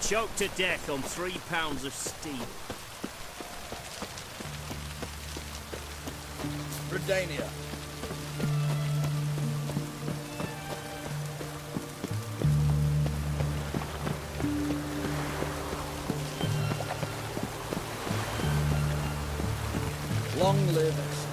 Choked to death on 3 pounds of steel. Redania. Long live us.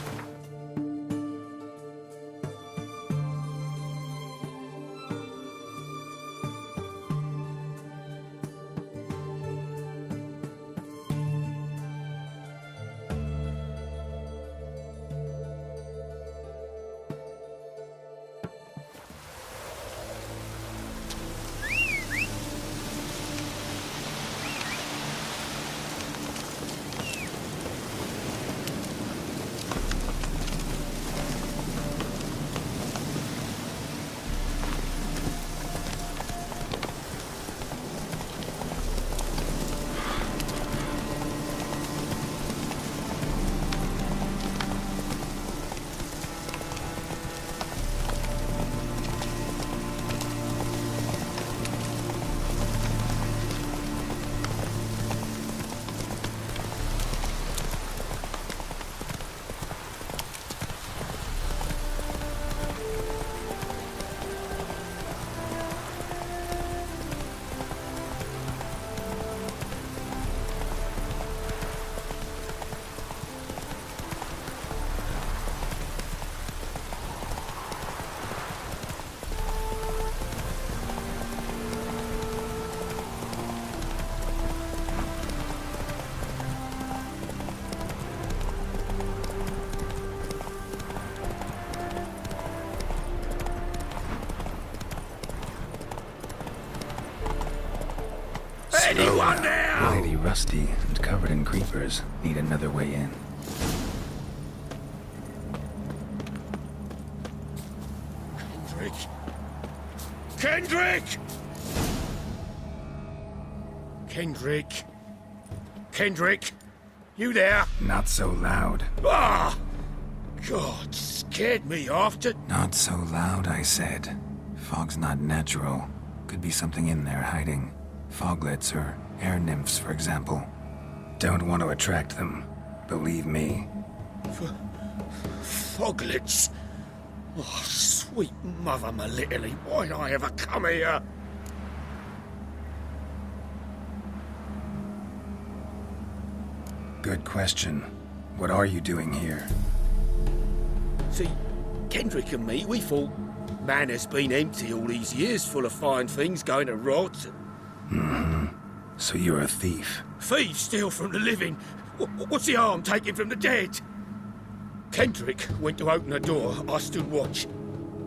Anyone there? Mighty rusty and covered in creepers. Need another way in. Kendrick! Kendrick! Kendrick! Kendrick! You there? Not so loud. Ah! God, scared me off to... Not so loud, I said. Fog's not natural. Could be something in there hiding. Foglets or air nymphs, for example. Don't want to attract them. Believe me. Foglets? Oh, sweet mother Melitele, why'd I ever come here? Good question. What are you doing here? See, Kendrick and me, we thought man has been empty all these years, full of fine things going to rot. So you're a thief? Thieves steal from the living. What's the harm taking from the dead? Kendrick went to open the door. I stood watch.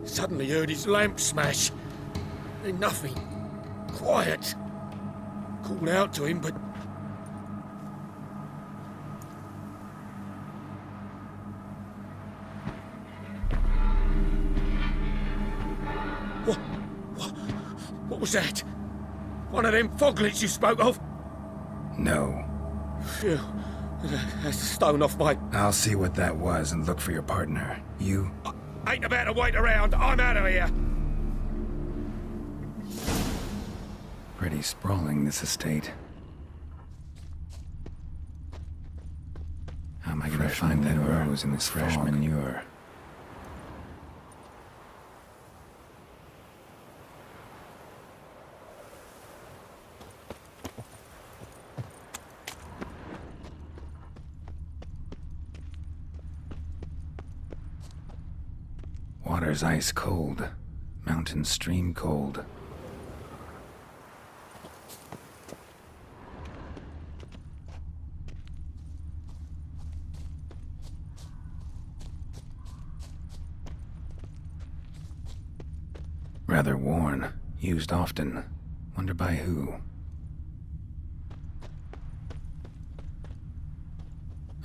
Suddenly heard his lamp smash. Then nothing. Quiet. Called out to him, but... What was that? One of them foglets you spoke of? No. Phew. That's the stone off my... I'll see what that was and look for your partner. You? Ain't about to wait around. I'm out of here. Pretty sprawling, this estate. How am I gonna find that rose in this fresh manure? Water's ice cold. Mountain stream cold. Rather worn. Used often. Wonder by who?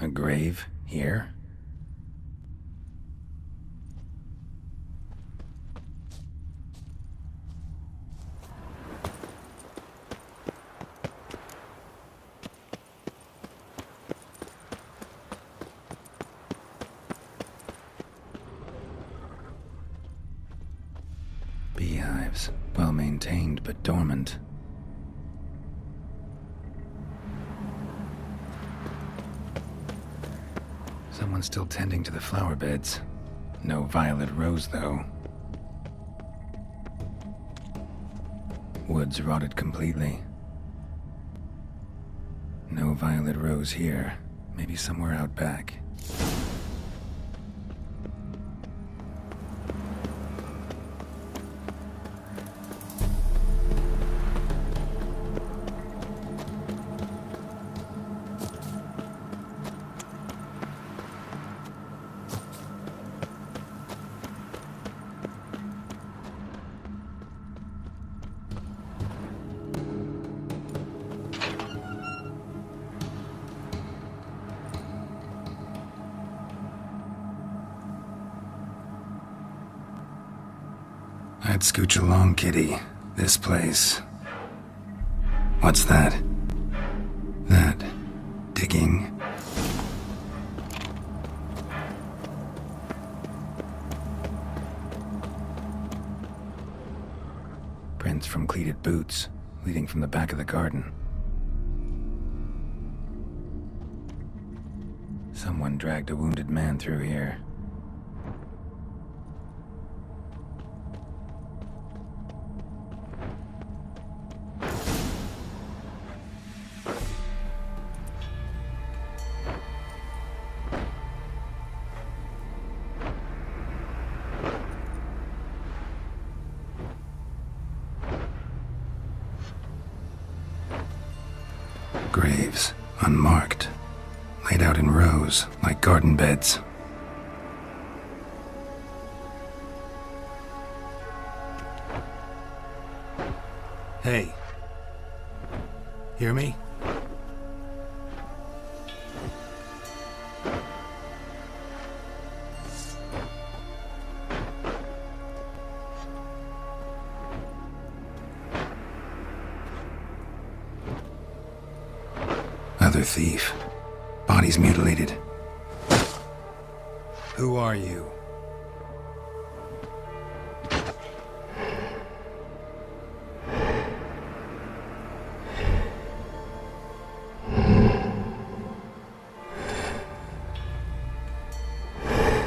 A grave here? Beehives, well maintained but dormant. Someone's still tending to the flower beds. No violet rose, though. Woods rotted completely. No violet rose here. Maybe somewhere out back. I'd scooch along, kitty. This place. What's that? That... digging? Prints from cleated boots, leading from the back of the garden. Someone dragged a wounded man through here. Graves, unmarked, laid out in rows, like garden beds. Hey. Hear me? Another thief. Bodies mutilated. Who are you?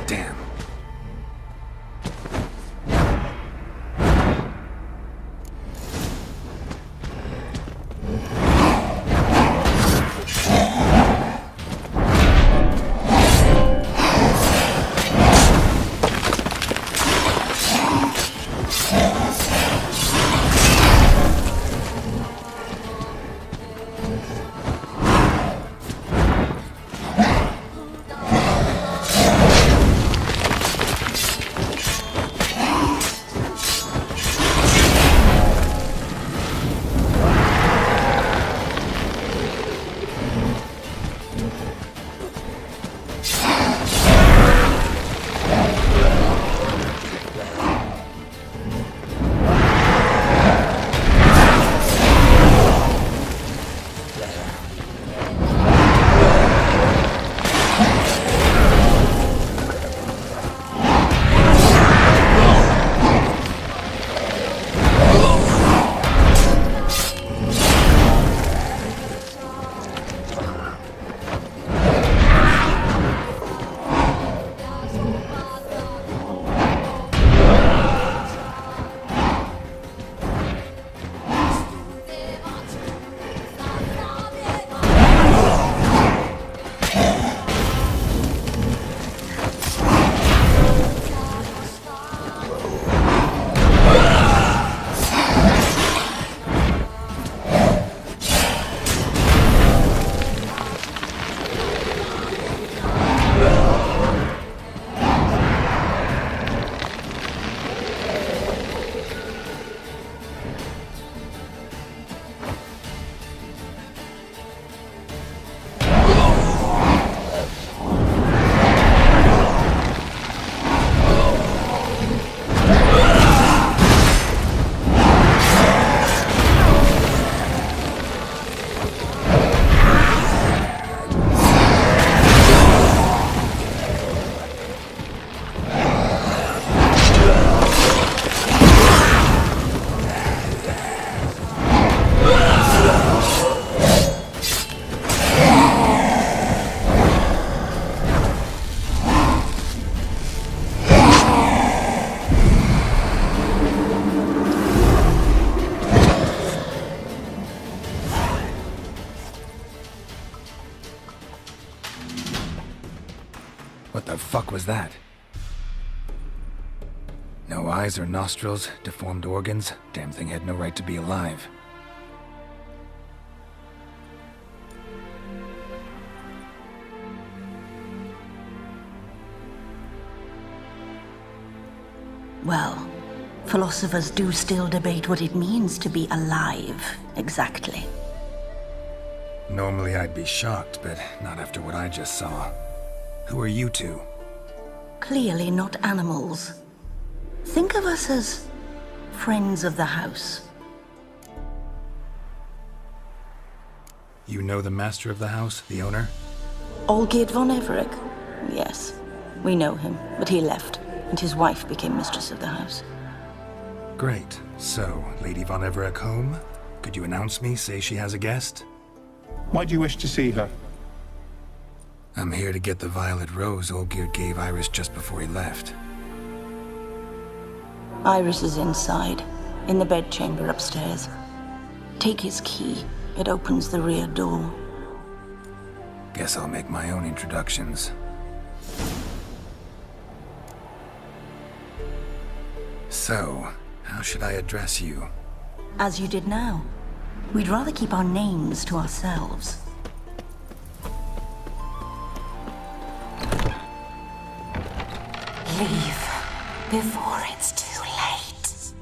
Damn. heck was that? No eyes or nostrils, deformed organs. Damn thing had no right to be alive. Well, philosophers do still debate what it means to be alive, exactly. Normally I'd be shocked, but not after what I just saw. Who are you two? Clearly not animals. Think of us as friends of the house. You know the master of the house, the owner? Olgierd von Everec? Yes, we know him, but he left, and his wife became mistress of the house. Great. So, Lady von Everec home? Could you announce me, say she has a guest? Why do you wish to see her? I'm here to get the violet rose Olgierd gave Iris just before he left. Iris is inside, in the bedchamber upstairs. Take his key. It opens the rear door. Guess I'll make my own introductions. So, how should I address you? As you did now. We'd rather keep our names to ourselves. Leave before it's too late.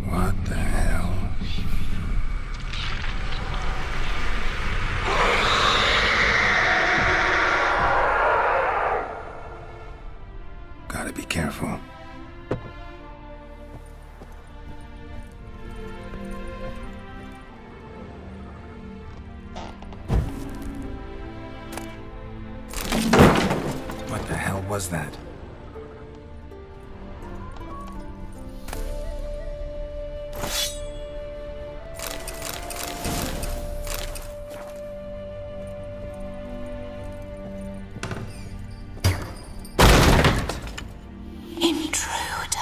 What the hell? Gotta be careful. What the hell was that? Intruder.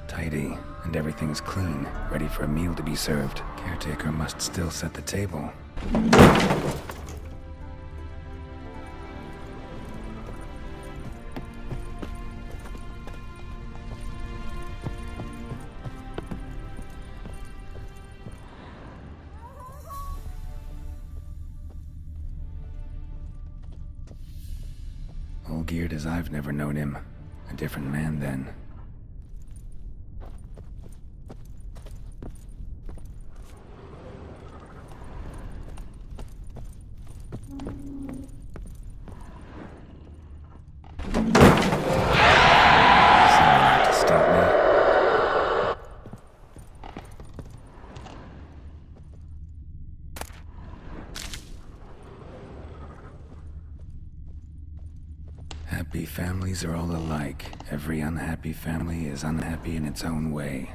Tidy, and everything's clean, ready for a meal to be served. Caretaker must still set the table. Olgierd as I've never known him. A different man then. Someone to stop me. Happy families are all alike. Every unhappy family is unhappy in its own way.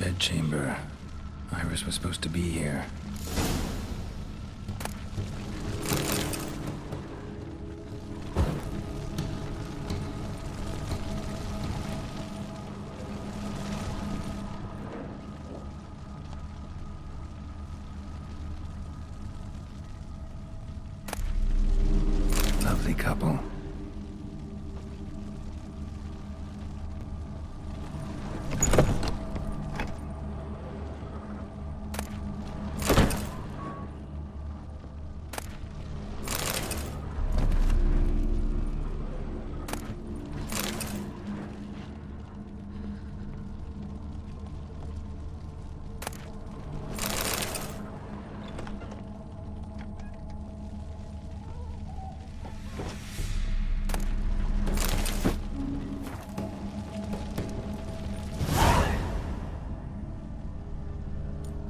Bedchamber. Iris was supposed to be here. Lovely couple.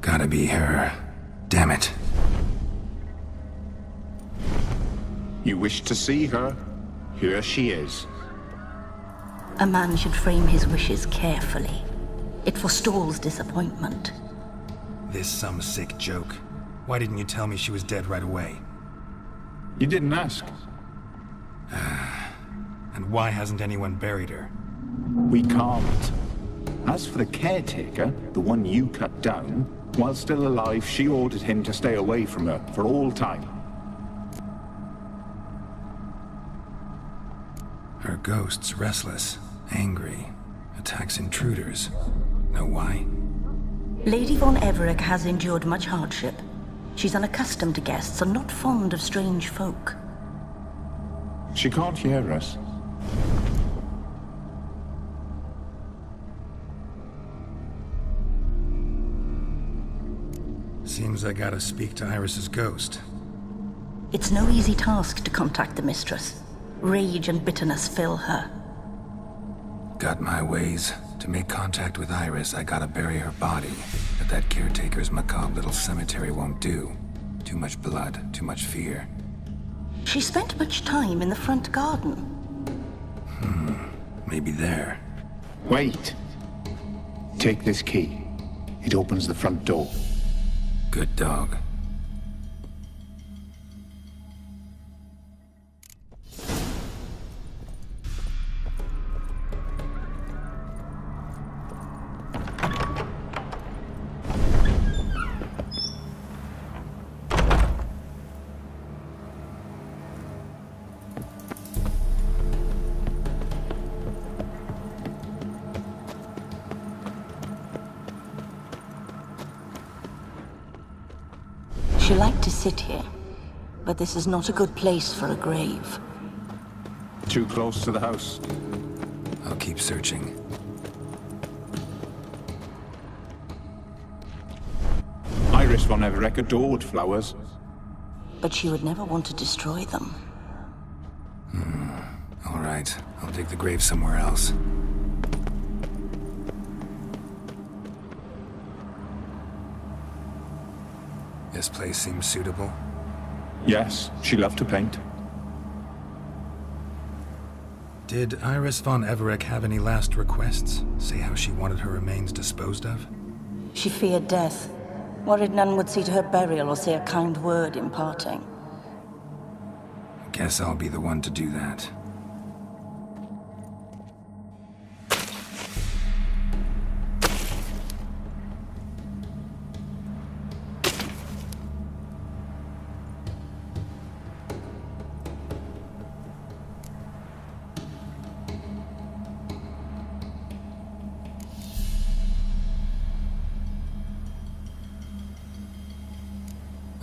Gotta be her. Damn it. You wish to see her? Here she is. A man should frame his wishes carefully. It forestalls disappointment. This some sick joke. Why didn't you tell me she was dead right away? You didn't ask. And why hasn't anyone buried her? We can't. As for the caretaker, the one you cut down, while still alive, she ordered him to stay away from her for all time. Her ghost's restless, angry, attacks intruders. Know why? Lady von Everec has endured much hardship. She's unaccustomed to guests and not fond of strange folk. She can't hear us. Seems I gotta speak to Iris's ghost. It's no easy task to contact the mistress. Rage and bitterness fill her. Got my ways. To make contact with Iris, I gotta bury her body. But that caretaker's macabre little cemetery won't do. Too much blood, too much fear. She spent much time in the front garden. Maybe there. Wait. Take this key. It opens the front door. Good dog. She liked to sit here, but this is not a good place for a grave. Too close to the house. I'll keep searching. Iris von Everec adored flowers. But she would never want to destroy them. All right, I'll dig the grave somewhere else. This place seems suitable. Yes, she loved to paint. Did Iris von Everec have any last requests? Say how she wanted her remains disposed of? She feared death, worried none would see to her burial or say a kind word in parting. Guess I'll be the one to do that.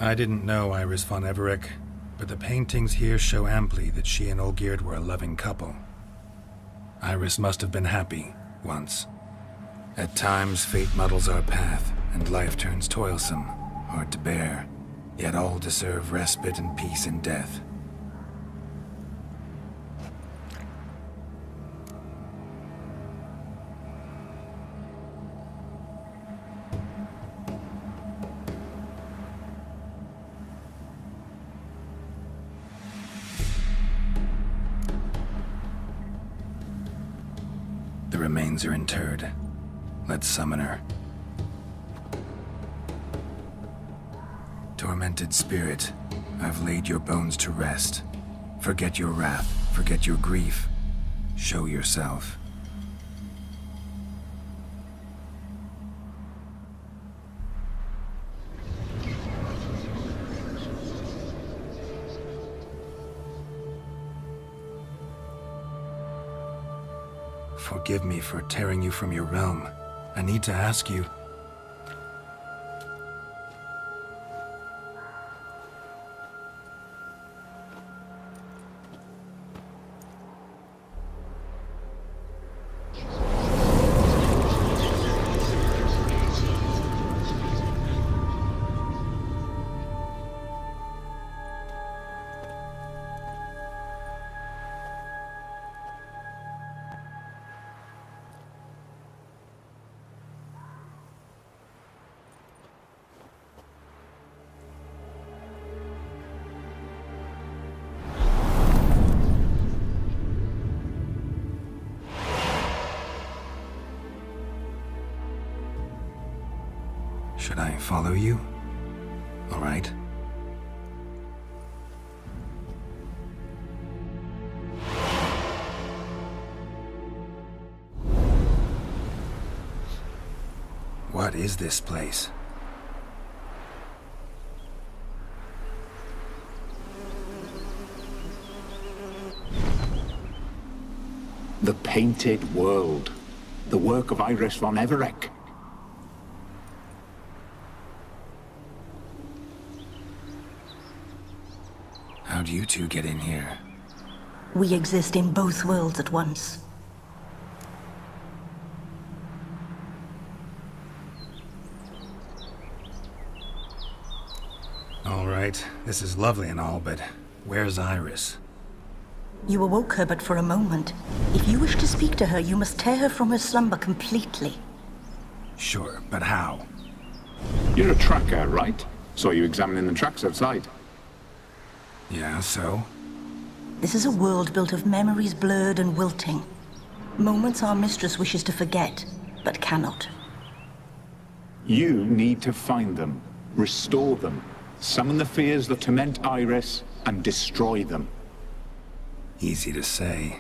I didn't know Iris von Everec, but the paintings here show amply that she and Olgierd were a loving couple. Iris must have been happy, once. At times, fate muddles our path, and life turns toilsome, hard to bear, yet all deserve respite and peace in death. The remains are interred. Let's summon her. Tormented spirit, I've laid your bones to rest. Forget your wrath, forget your grief. Show yourself. Forgive me for tearing you from your realm. I need to ask you. Should I follow you? All right. What is this place? The Painted World. The work of Iris von Everec. How'd you two get in here? We exist in both worlds at once. All right, this is lovely and all, but where's Iris? You awoke her but for a moment. If you wish to speak to her, you must tear her from her slumber completely. Sure, but how? You're a tracker, right? Saw you examining the tracks outside. Yeah, so? This is a world built of memories blurred and wilting. Moments our mistress wishes to forget, but cannot. You need to find them, restore them, summon the fears that torment Iris, and destroy them. Easy to say.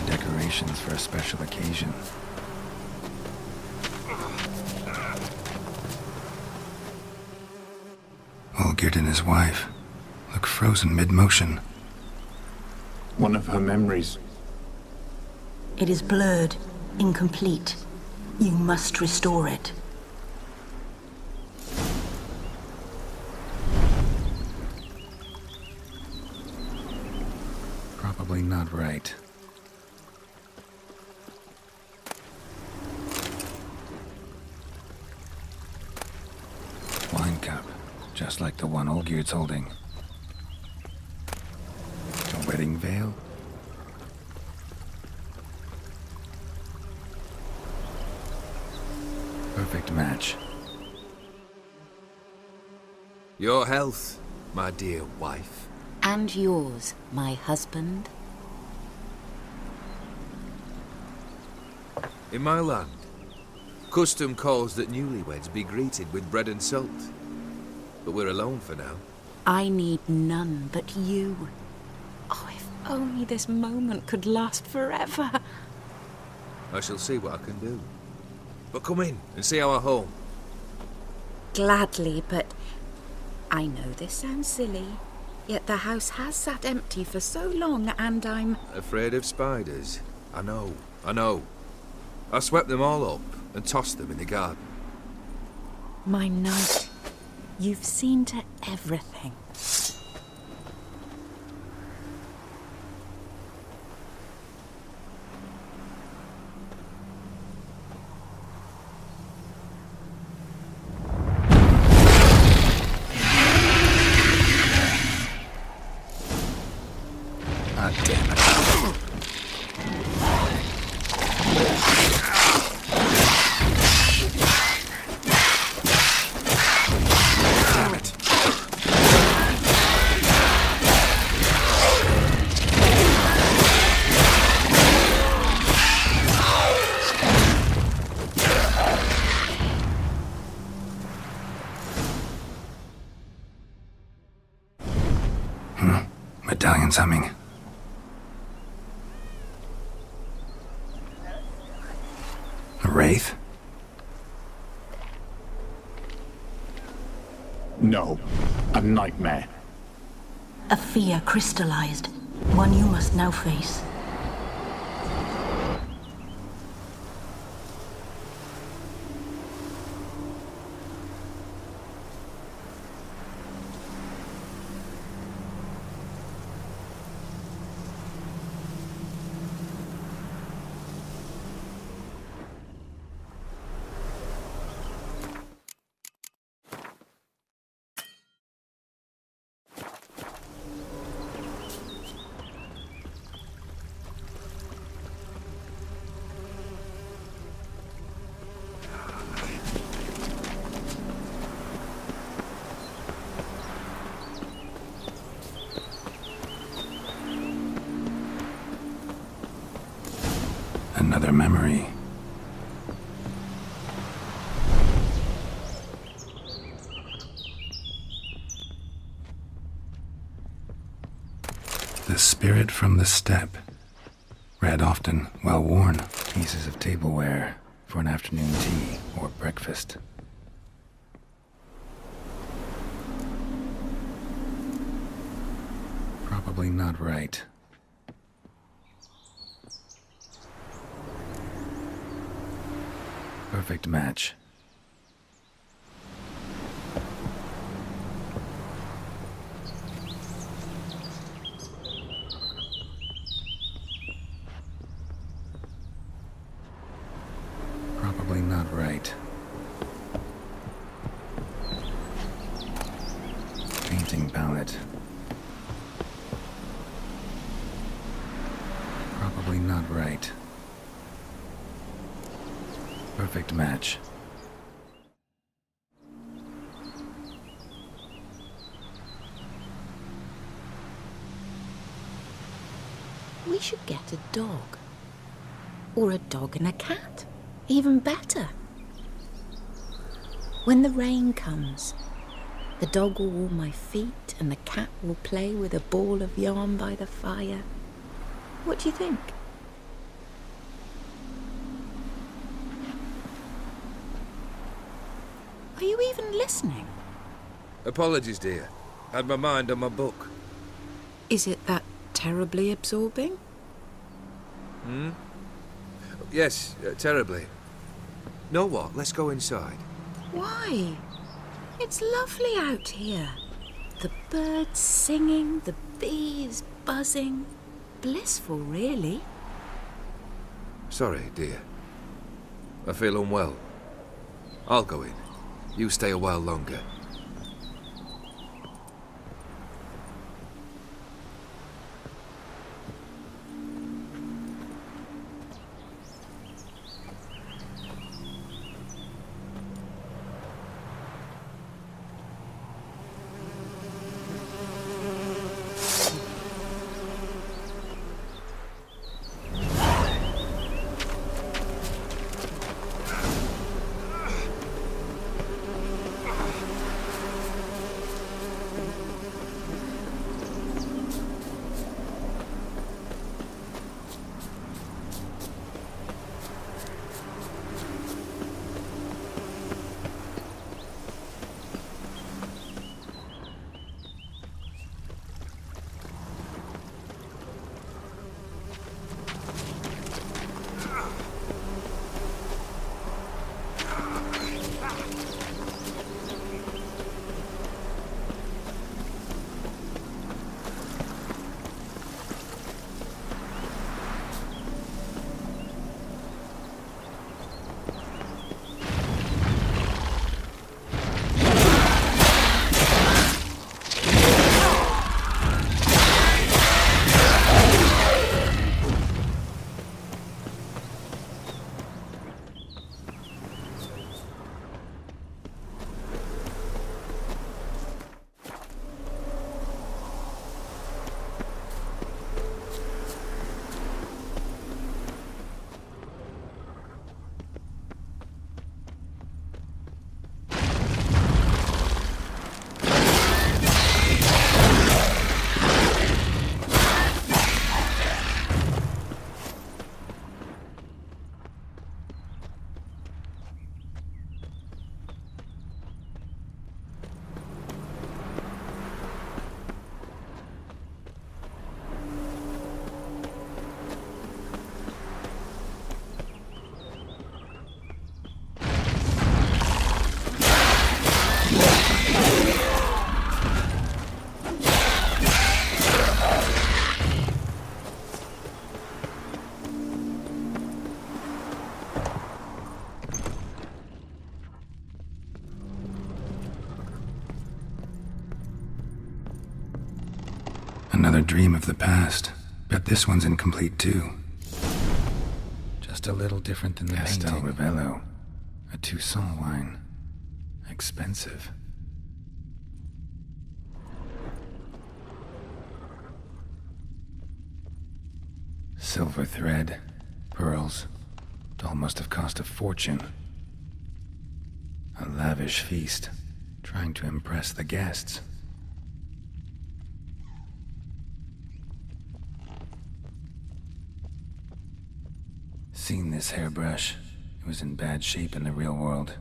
Decorations for a special occasion. Olgierd and his wife look frozen mid-motion. One of her memories. It is blurred, incomplete. You must restore it. Probably not right. Wine cup, just like the one Olgierd's holding. A wedding veil? Perfect match. Your health, my dear wife. And yours, my husband. In my land, custom calls that newlyweds be greeted with bread and salt. But we're alone for now. I need none but you. Oh, if only this moment could last forever. I shall see what I can do. But come in and see our home. Gladly, but I know this sounds silly, yet the house has sat empty for so long and I'm... Afraid of spiders? I know. I swept them all up and tossed them in the garden. My knight, you've seen to everything. Ah, damn it. Damn it. Medallion's humming. A wraith? No, a nightmare. A fear crystallized, one you must now face. Another memory. The spirit from the steppe. Read often, well worn. Pieces of tableware for an afternoon tea or breakfast. Probably not right. Perfect match. Probably not right. Painting palette. Probably not right. Perfect match. We should get a dog. Or a dog and a cat. Even better. When the rain comes, the dog will warm my feet and the cat will play with a ball of yarn by the fire. What do you think? Are you even listening? Apologies, dear. Had my mind on my book. Is it that terribly absorbing? Yes, terribly. Know what? Let's go inside. Why? It's lovely out here. The birds singing, the bees buzzing. Blissful, really. Sorry, dear. I feel unwell. I'll go in. You stay a while longer. Another dream of the past. Bet this one's incomplete too. Just a little different than the Castel painting. Ravello. A Toussaint wine. Expensive. Silver thread. Pearls. Doll must have cost a fortune. A lavish feast. Trying to impress the guests. Seen this hairbrush. It was in bad shape in the real world.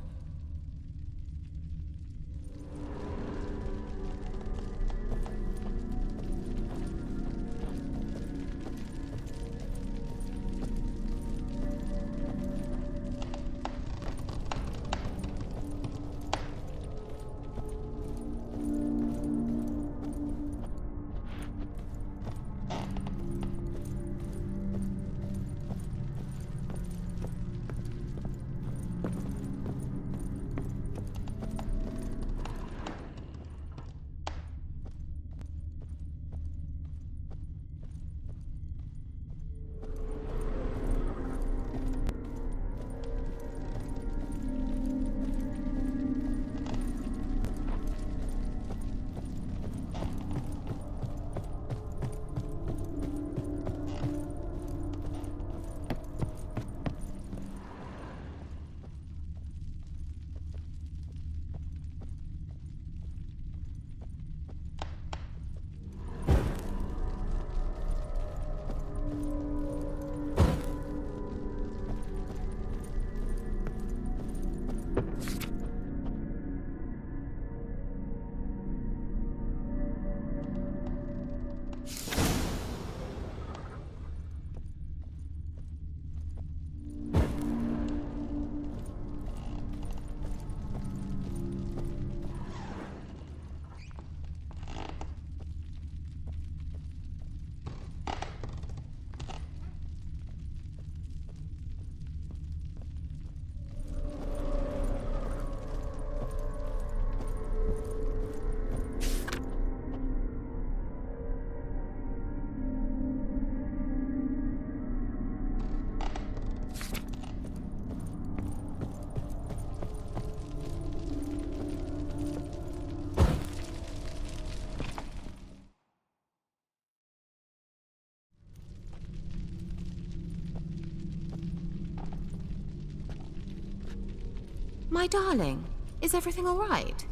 My darling, is everything all right?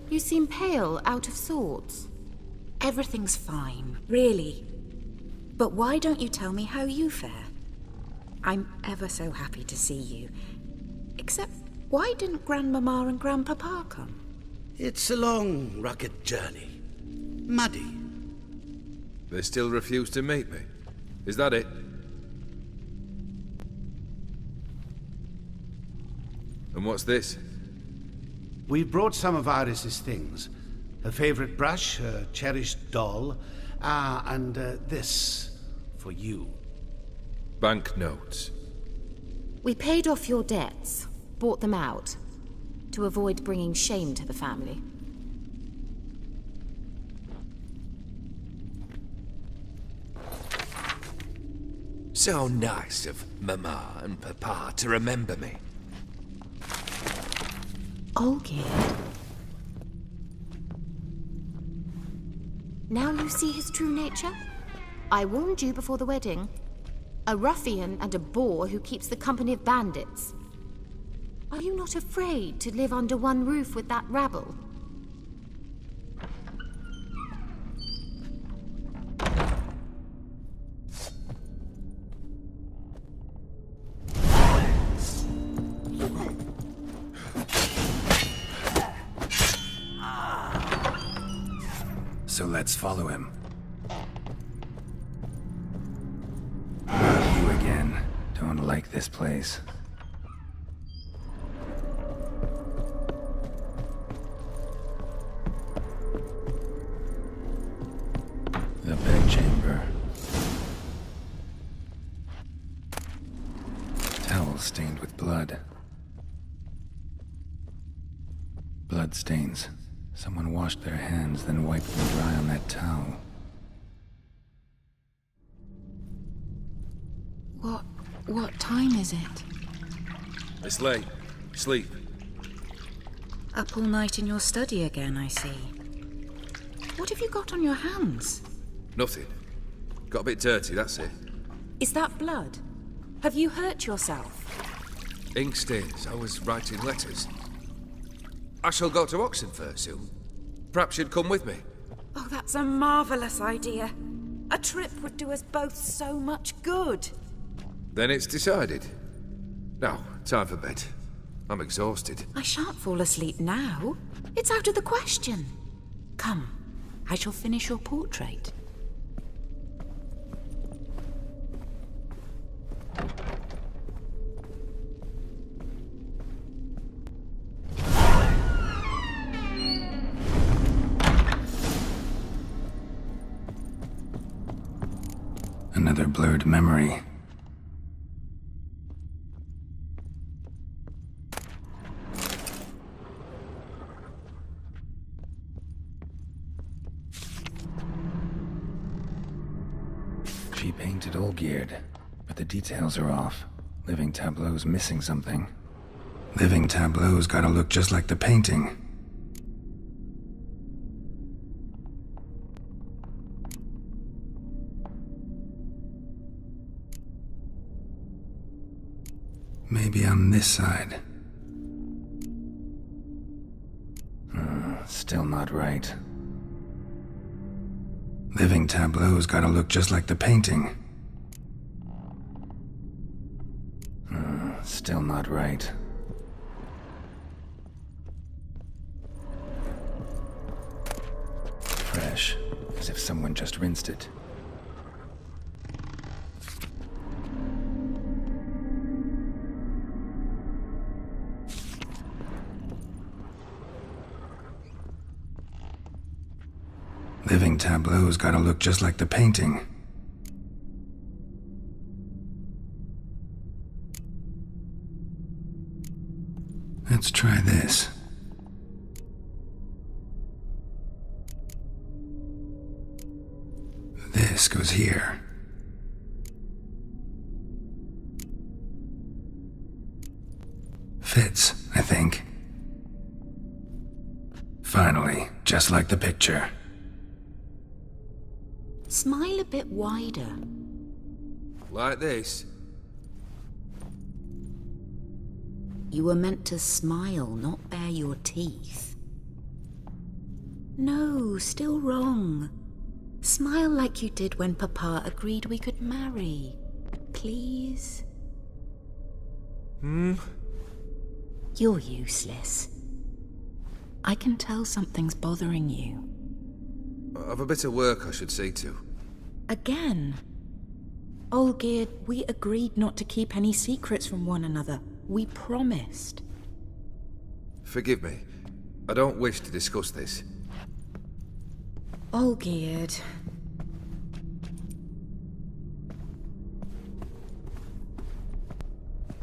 You seem pale, out of sorts. Everything's fine, really. But why don't you tell me how you fare? I'm ever so happy to see you. Except, why didn't Grandmama and Grandpapa come? It's a long, rugged journey. Muddy. They still refuse to meet me. Is that it? And what's this? We brought some of Iris's things. Her favorite brush, her cherished doll, and this for you. Banknotes. We paid off your debts, bought them out, to avoid bringing shame to the family. So nice of Mama and Papa to remember me. Olgierd. Now you see his true nature? I warned you before the wedding. A ruffian and a boor who keeps the company of bandits. Are you not afraid to live under one roof with that rabble? So let's follow him. Not you again. Don't like this place. The bedchamber. Towel stained with blood. Blood stains. Someone washed their hands, then wiped them dry on that towel. What time is it? It's late. Sleep. Up all night in your study again, I see. What have you got on your hands? Nothing. Got a bit dirty, that's it. Is that blood? Have you hurt yourself? Ink stains. I was writing letters. I shall go to Oxenfurt soon. Perhaps you'd come with me. Oh, that's a marvellous idea. A trip would do us both so much good. Then it's decided. Now, time for bed. I'm exhausted. I shan't fall asleep now. It's out of the question. Come, I shall finish your portrait. Another blurred memory. She painted Olgierd, but the details are off. Living Tableau's missing something. Living Tableau's gotta look just like the painting. Maybe on this side. Still not right. Living Tableau's gotta look just like the painting. Still not right. Fresh, as if someone just rinsed it. Living Tableau's gotta look just like the painting. Let's try this. This goes here. Fits, I think. Finally, just like the picture. Smile a bit wider. Like this? You were meant to smile, not bare your teeth. No, still wrong. Smile like you did when Papa agreed we could marry. Please? You're useless. I can tell something's bothering you. I've a bit of work I should see to. Again? Olgierd, we agreed not to keep any secrets from one another. We promised. Forgive me. I don't wish to discuss this. Olgierd.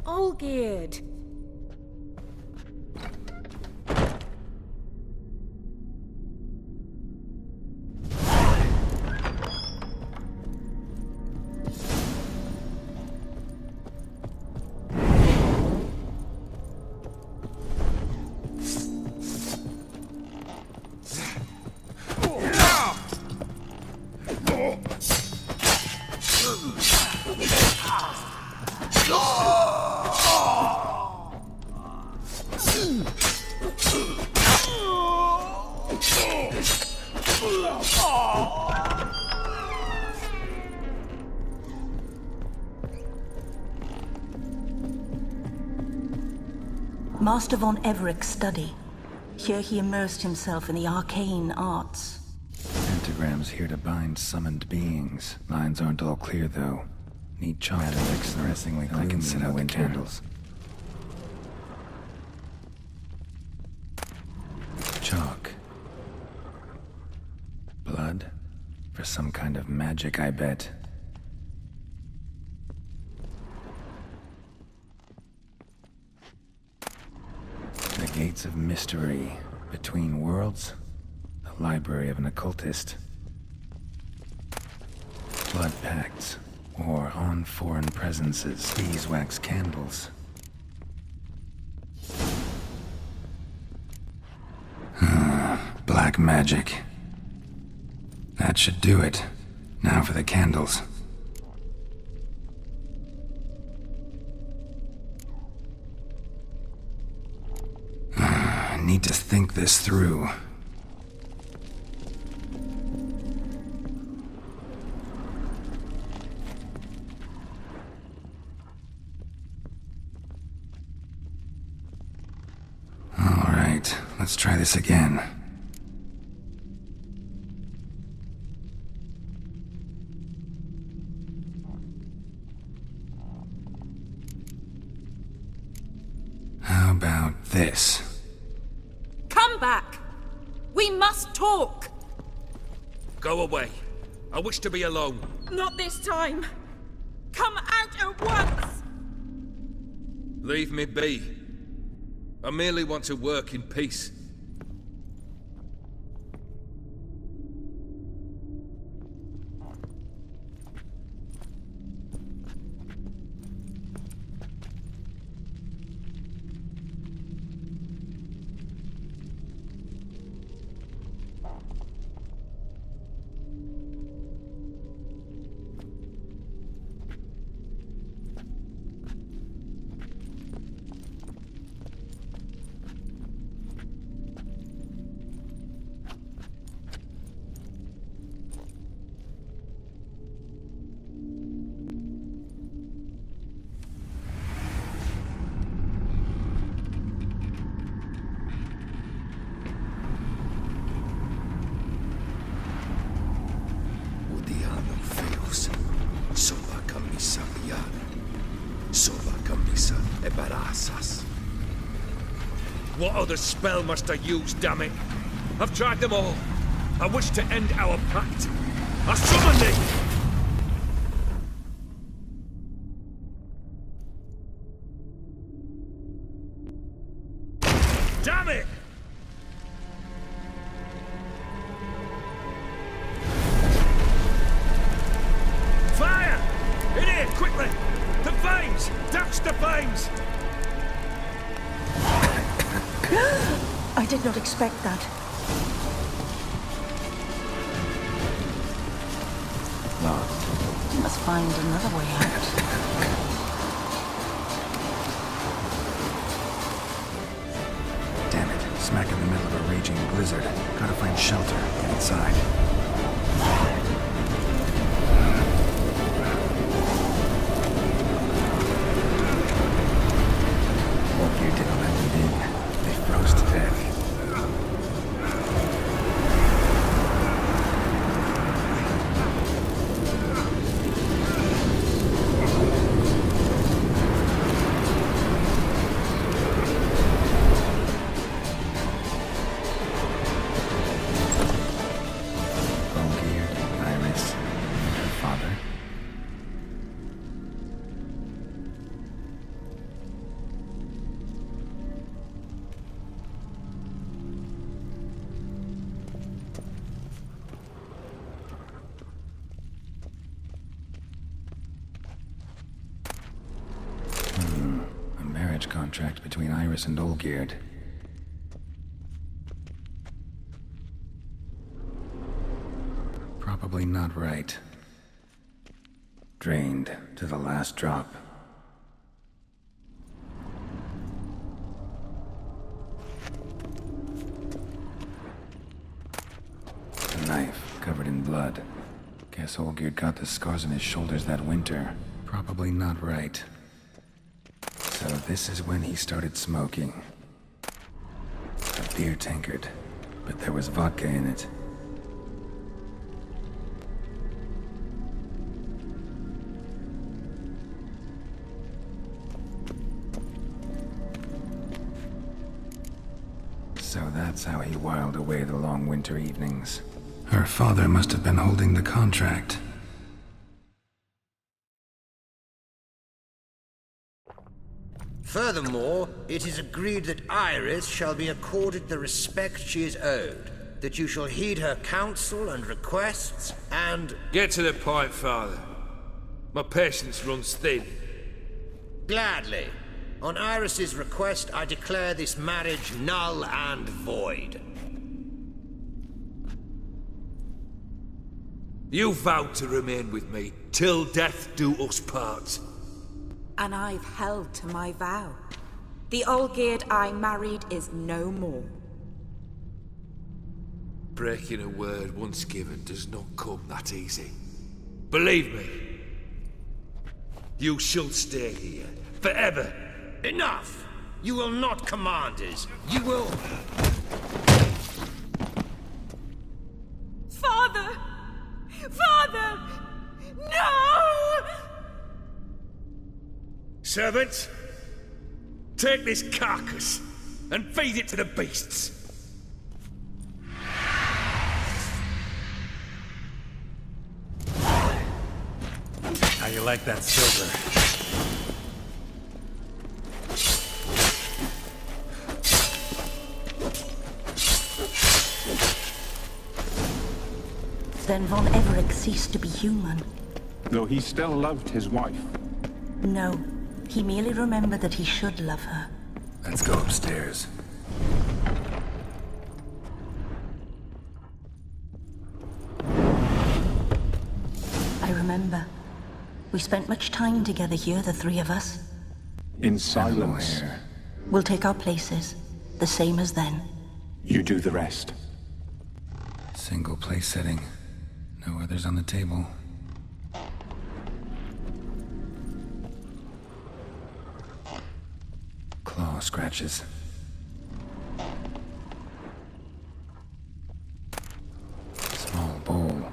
Olgierd! Master von Everek's study. Here he immersed himself in the arcane arts. Pentagrams here to bind summoned beings. Lines aren't all clear, though. Need chalk expressingly I can sit out the candles. Chalk. Blood? For some kind of magic, I bet. The gates of mystery. Between worlds? The library of an occultist. Blood pacts. or on foreign presences, beeswax candles. Black magic. That should do it. Now for the candles. I need to think this through. All right, let's try this again. How about this? Come back! We must talk! Go away. I wish to be alone. Not this time! Come out at once! Leave me be. I merely want to work in peace. What other spell must I use, damn it? I've tried them all. I wish to end our pact. I summon thee! Damn it! Fire! In here, quickly! The flames! Douse the flames! I did not expect that. Lost. You must find another way out. Damn it. Smack in the middle of a raging blizzard. Gotta find shelter. Get inside. Olgierd didn't let them in. They froze to death. Olgierd, Iris, and her father. A marriage contract between Iris and Olgierd. Probably not right. Drained to the last drop. A knife covered in blood. Guess Olgierd got the scars on his shoulders that winter. Probably not right. So this is when he started smoking. A beer tankard, but there was vodka in it. So that's how he whiled away the long winter evenings. Her father must have been holding the contract. Furthermore, it is agreed that Iris shall be accorded the respect she is owed, that you shall heed her counsel and requests, and... Get to the point, Father. My patience runs thin. Gladly. On Iris's request, I declare this marriage null and void. You vowed to remain with me till death do us part. And I've held to my vow. The Olgierd I married is no more. Breaking a word once given does not come that easy. Believe me, you shall stay here forever. Enough! You will not command us. You will... Father! Father! No! Servants, take this carcass and feed it to the beasts. How you like that silver? Then Von Everec ceased to be human. Though he still loved his wife. No, he merely remembered that he should love her. Let's go upstairs. I remember. We spent much time together here, the three of us. In silence. We'll take our places, the same as then. You do the rest. Single place setting. No others on the table. Claw scratches. Small bowl.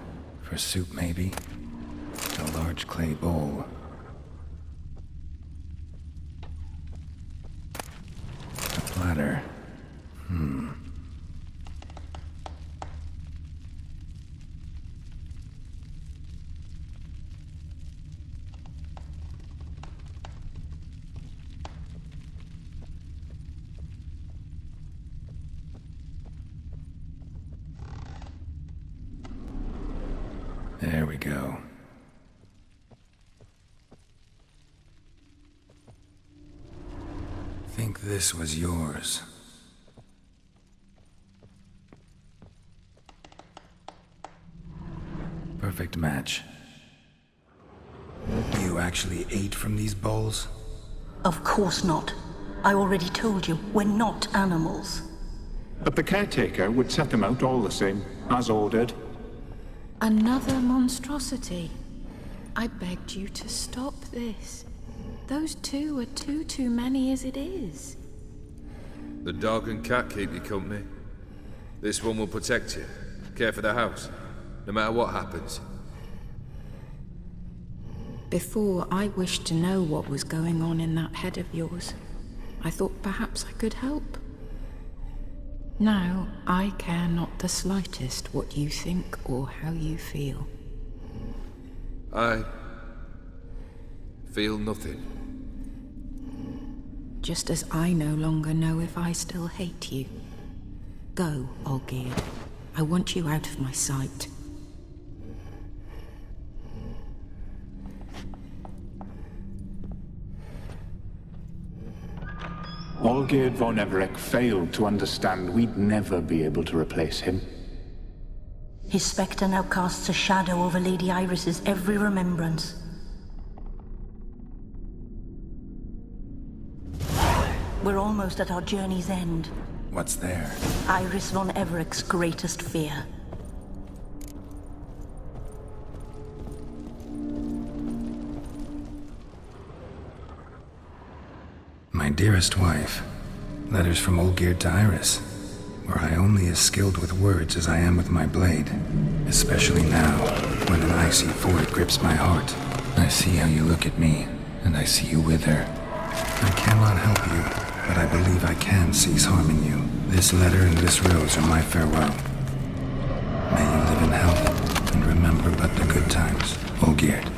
For soup, maybe. A large clay bowl. A platter. There we go. Think this was yours. Perfect match. You actually ate from these bowls? Of course not. I already told you, we're not animals. But the caretaker would set them out all the same, as ordered. Another monstrosity. I begged you to stop this. Those two are too many as it is. The dog and cat keep you company. This one will protect you, care for the house, no matter what happens. Before, I wished to know what was going on in that head of yours. I thought perhaps I could help. Now, I care not the slightest what you think or how you feel. I feel nothing. Just as I no longer know if I still hate you. Go, Olgierd. I want you out of my sight. Olgierd von Everec failed to understand we'd never be able to replace him. His spectre now casts a shadow over Lady Iris's every remembrance. We're almost at our journey's end. What's there? Iris von Everec's greatest fear. My dearest wife. Letters from Olgierd to Iris. Were I only as skilled with words as I am with my blade. Especially now, when an icy void grips my heart. I see how you look at me, and I see you wither. I cannot help you, but I believe I can cease harming you. This letter and this rose are my farewell. May you live in health, and remember but the good times, Olgierd.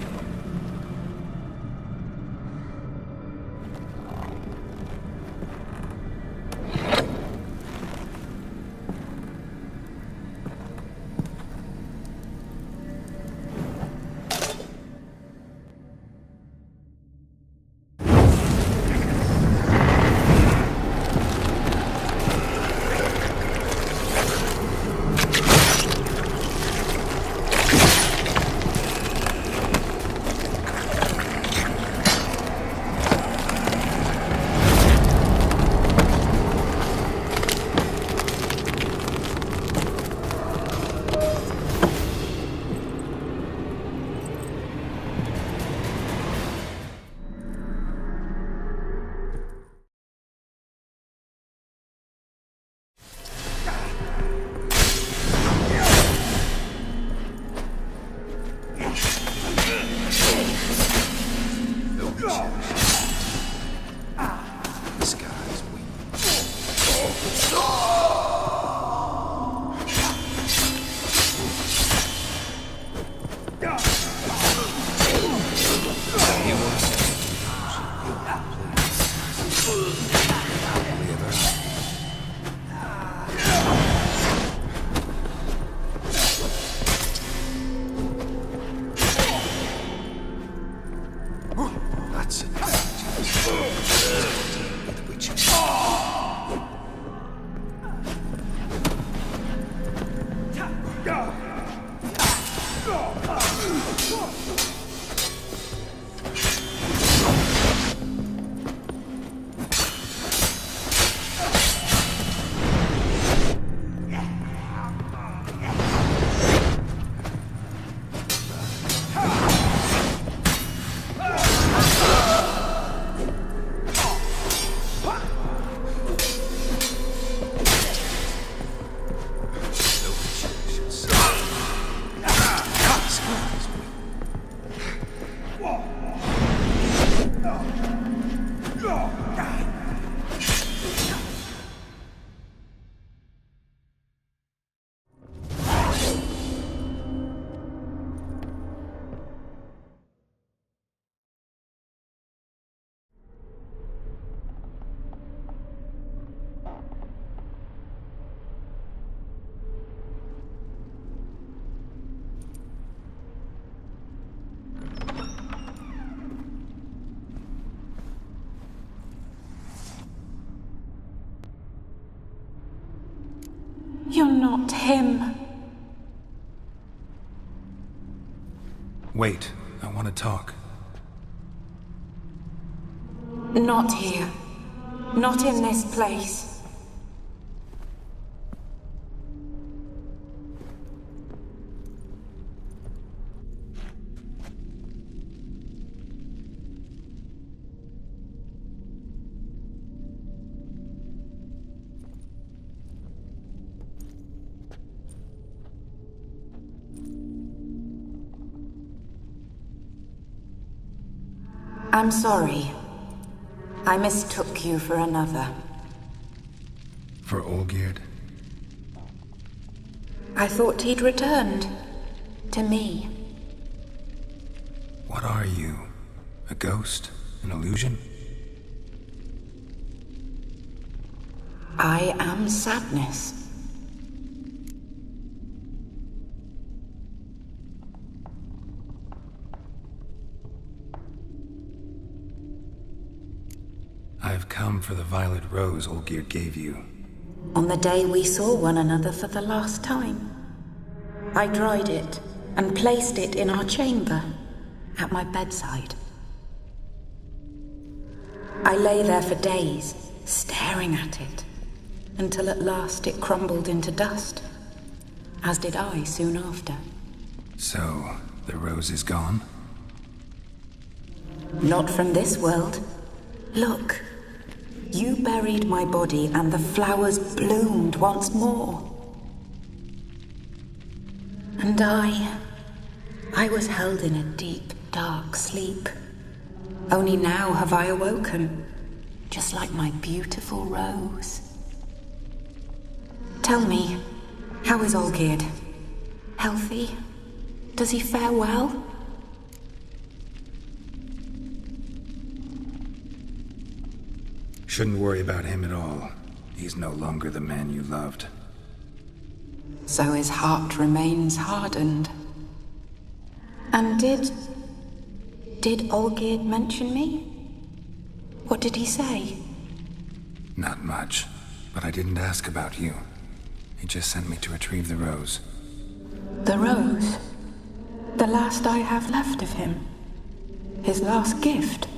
You're not him. Wait, I want to talk. Not here. Not in this place. I'm sorry. I mistook you for another. For Olgierd? I thought he'd returned. To me. What are you? A ghost? An illusion? I am sadness. I've come for the violet rose Olgierd gave you. On the day we saw one another for the last time. I dried it and placed it in our chamber, at my bedside. I lay there for days, staring at it, until at last it crumbled into dust, as did I soon after. So, the rose is gone? Not from this world. Look. You buried my body and the flowers bloomed once more. And I was held in a deep, dark sleep. Only now have I awoken, just like my beautiful rose. Tell me, how is Olgierd? Healthy? Does he fare well? Shouldn't worry about him at all. He's no longer the man you loved. So his heart remains hardened. And did Olgierd mention me? What did he say? Not much, but I didn't ask about you. He just sent me to retrieve the rose. The rose? The last I have left of him? His last gift?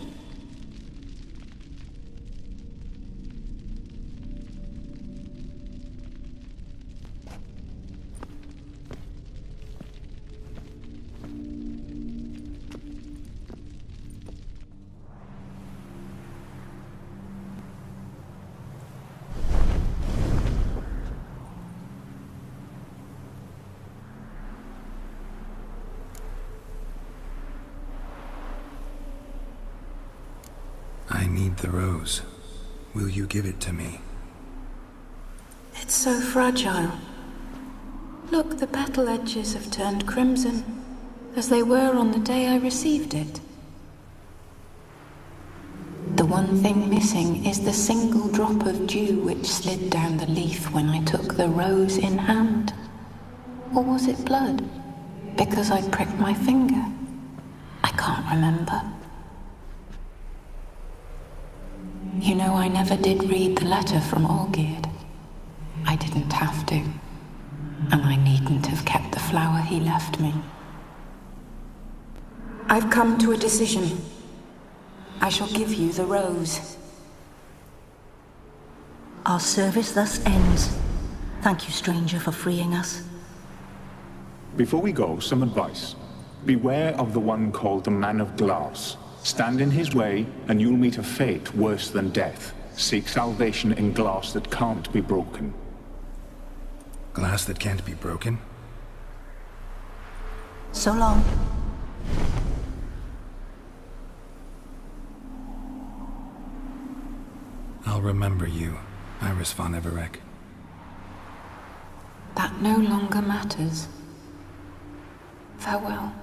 I need the rose. Will you give it to me? It's so fragile. Look, the petal edges have turned crimson, as they were on the day I received it. The one thing missing is the single drop of dew which slid down the leaf when I took the rose in hand. Or was it blood? Because I pricked my finger? I can't remember. You know, I never did read the letter from Olgierd. I didn't have to. And I needn't have kept the flower he left me. I've come to a decision. I shall give you the rose. Our service thus ends. Thank you, stranger, for freeing us. Before we go, some advice. Beware of the one called the Man of Glass. Stand in his way, and you'll meet a fate worse than death. Seek salvation in glass that can't be broken. Glass that can't be broken? So long. I'll remember you, Iris von Everec. That no longer matters. Farewell.